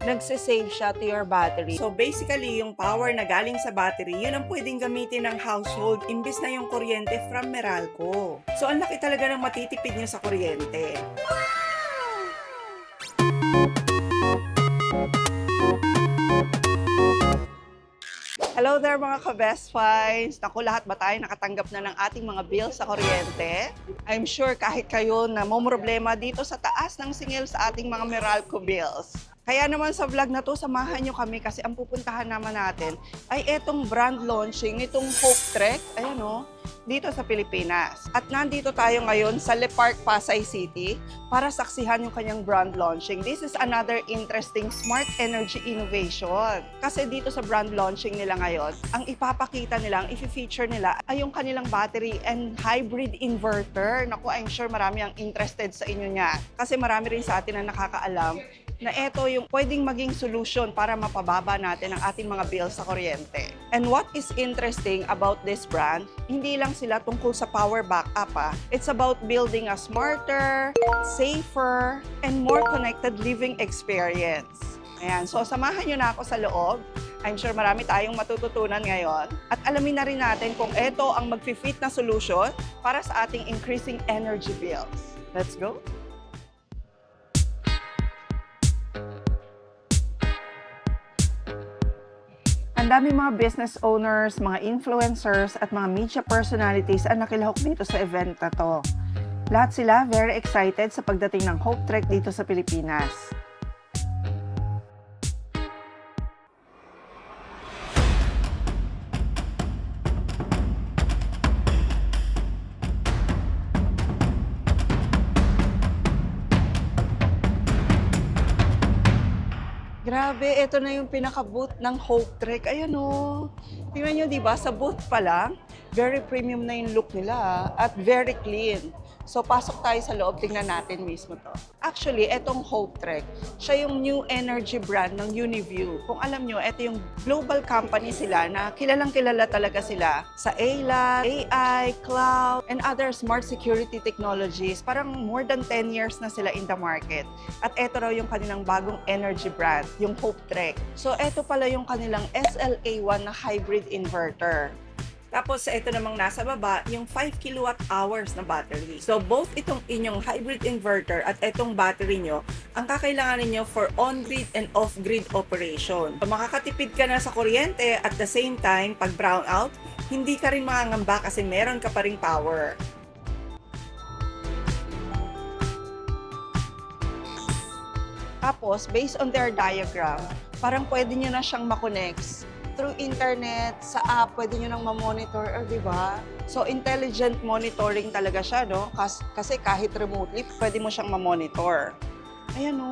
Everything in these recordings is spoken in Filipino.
nagsisave siya to your battery. So basically, yung power na galing sa battery, yun ang pwedeng gamitin ng household imbis na yung kuryente from Meralco. So ang laki talaga ng matitipid nyo sa kuryente. Hello there mga ka-best finds! Naku, lahat ba tayo nakatanggap na ng ating mga bills sa kuryente? I'm sure kahit kayo na may problema dito sa taas ng singil sa ating mga Meralco bills. Kaya naman sa vlog na to, samahan nyo kami kasi ang pupuntahan naman natin ay etong brand launching nitong Hope Trek, ayan o, dito sa Pilipinas. At nandito tayo ngayon sa Le Parc, Pasay City para saksihan yung kanyang brand launching. This is another interesting smart energy innovation. Kasi dito sa brand launching nila ngayon, ang ipapakita nila, ang i-feature nila ay yung kanilang battery and hybrid inverter. Naku, I'm sure marami ang interested sa inyo niya. Kasi marami rin sa atin na nakakaalam na ito yung pwedeng maging solution para mapababa natin ang ating mga bills sa kuryente. And what is interesting about this brand, hindi lang sila tungkol sa power backup. It's about building a smarter, safer, and more connected living experience. Ayan, so samahan nyo na ako sa loob. I'm sure marami tayong matututunan ngayon. At alamin na rin natin kung ito ang mag-fit na solution para sa ating increasing energy bills. Let's go! Ang daming mga business owners, mga influencers, at mga media personalities ang nakilahok dito sa event na to. Lahat sila very excited sa pagdating ng Hope Trek dito sa Pilipinas. Grabe, ito na yung pinaka-booth ng Hope Trek. Ayan o. Tingnan nyo, di ba? Sa booth pa lang, very premium na yung look nila at very clean. So, pasok tayo sa loob, tingnan natin mismo to. Actually, etong Hope Trek, siya yung new energy brand ng Uniview. Kung alam nyo, ito yung global company sila na kilalang kilala talaga sila sa ALAT, AI, cloud, and other smart security technologies. Parang more than 10 years na sila in the market. At ito raw yung kanilang bagong energy brand, yung Hope Trek. So, ito pala yung kanilang SLA1 na hybrid inverter. Tapos ito namang nasa baba, yung 5 kilowatt hours na battery. So both itong inyong hybrid inverter at itong battery nyo, ang kakailangan niyo for on-grid and off-grid operation. So makakatipid ka na sa kuryente at the same time, pag brown out, hindi ka rin mangangamba kasi meron ka pa ring power. Tapos, based on their diagram, parang pwede nyo na siyang makonect through internet, sa app, pwede nyo nang ma-monitor, di ba? So, intelligent monitoring talaga siya, no? Kasi kahit remotely, pwede mo siyang ma-monitor. Ayan, no?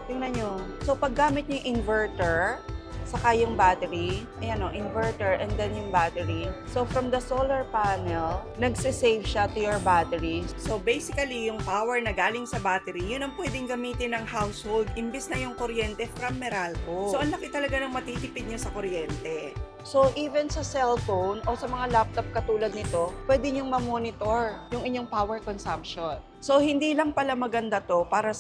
Tingnan nyo. So, pag gamit nyo yung inverter, saka yung battery, ayan o, inverter and then yung battery. So, from the solar panel, nagsisave siya to your battery. So basically, yung power na galing sa battery, yun ang pwedeng gamitin ng household imbis na yung kuryente from Meralco. So ang laki talaga ng matitipid nyo sa kuryente. So, even sa cellphone o sa mga laptop katulad nito, pwede niyong ma-monitor yung inyong power consumption. So, hindi lang pala maganda to para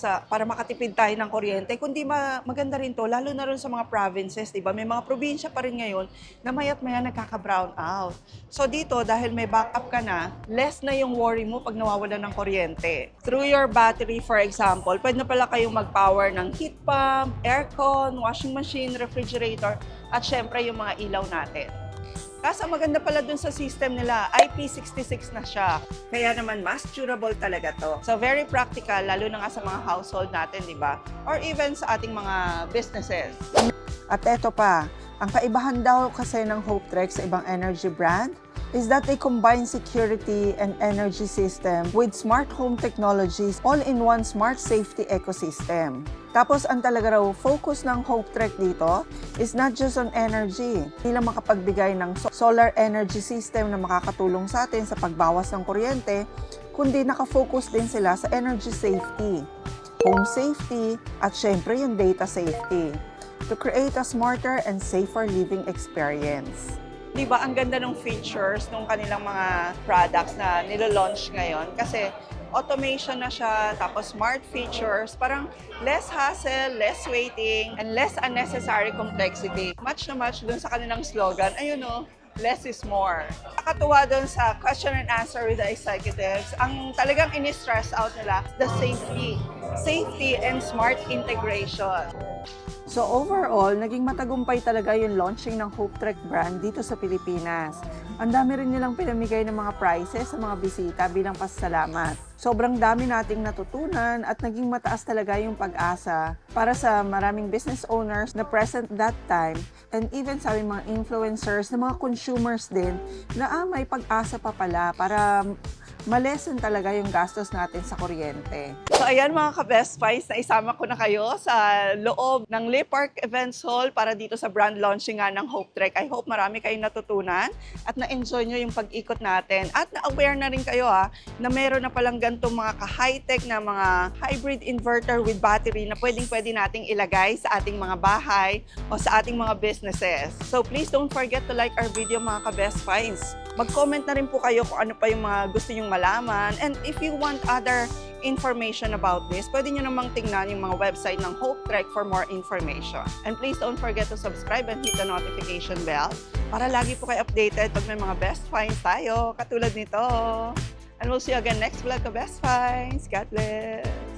makatipid tayo ng kuryente, kundi maganda rin to, lalo na rin sa mga provinces, di ba? May mga probinsya pa rin ngayon na maya't maya nagkaka-brown out. So, dito, dahil may backup ka na, less na yung worry mo pag nawawalan ng kuryente. Through your battery, for example, pwede na pala kayong mag-power ng heat pump, aircon, washing machine, refrigerator, at syempre yung mga ilaw natin. Kaso maganda pala dun sa system nila, IP66 na siya. Kaya naman mas durable talaga to. So very practical, lalo na nga sa mga household natin, di ba? Or even sa ating mga businesses. At eto pa, ang kaibahan daw kasi ng Hope Trek sa ibang energy brand is that they combine security and energy system with smart home technologies all in one smart safety ecosystem. Tapos ang talaga raw focus ng Hope Trek dito is not just on energy. Hindi lang makapagbigay ng solar energy system na makakatulong sa atin sa pagbawas ng kuryente, kundi nakafocus din sila sa energy safety, home safety, at syempre yung data safety to create a smarter and safer living experience. Di ba, ang ganda ng features ng kanilang mga products na nilo-launch ngayon kasi automation na siya, tapos smart features, parang less hassle, less waiting, and less unnecessary complexity. Match na match dun sa kanilang slogan, ayun o, less is more. Nakatuwa dun sa question and answer with the executives, ang talagang ini-stress out nila, the safety and smart integration. So overall, naging matagumpay talaga yung launching ng Hope Trek brand dito sa Pilipinas. Ang dami rin nilang pinamigay ng mga prizes sa mga bisita bilang pasasalamat. Sobrang dami nating natutunan at naging mataas talaga yung pag-asa para sa maraming business owners na present that time and even sa aming mga influencers, na mga consumers din na may pag-asa pa pala para malesen talaga yung gastos natin sa kuryente. So ayan mga ka-Best Finds, na isama ko na kayo sa loob ng Lee Park Events Hall para dito sa brand launching nga ng Hope Trek. I hope marami kayong natutunan at na-enjoy nyo yung pag-ikot natin. At na-aware na rin kayo na meron na palang ganitong mga ka-high-tech na mga hybrid inverter with battery na pwedeng-pwede nating ilagay sa ating mga bahay o sa ating mga businesses. So please don't forget to like our video mga ka-Best Finds. Mag-comment na rin po kayo kung ano pa yung mga gusto nyong malaman. And if you want other information about this, pwede nyo namang tingnan yung mga website ng Hope Trek for more information. And please don't forget to subscribe and hit the notification bell para lagi po kayo updated pag may mga best finds tayo, katulad nito. And we'll see you again next vlog of Best Finds. God bless!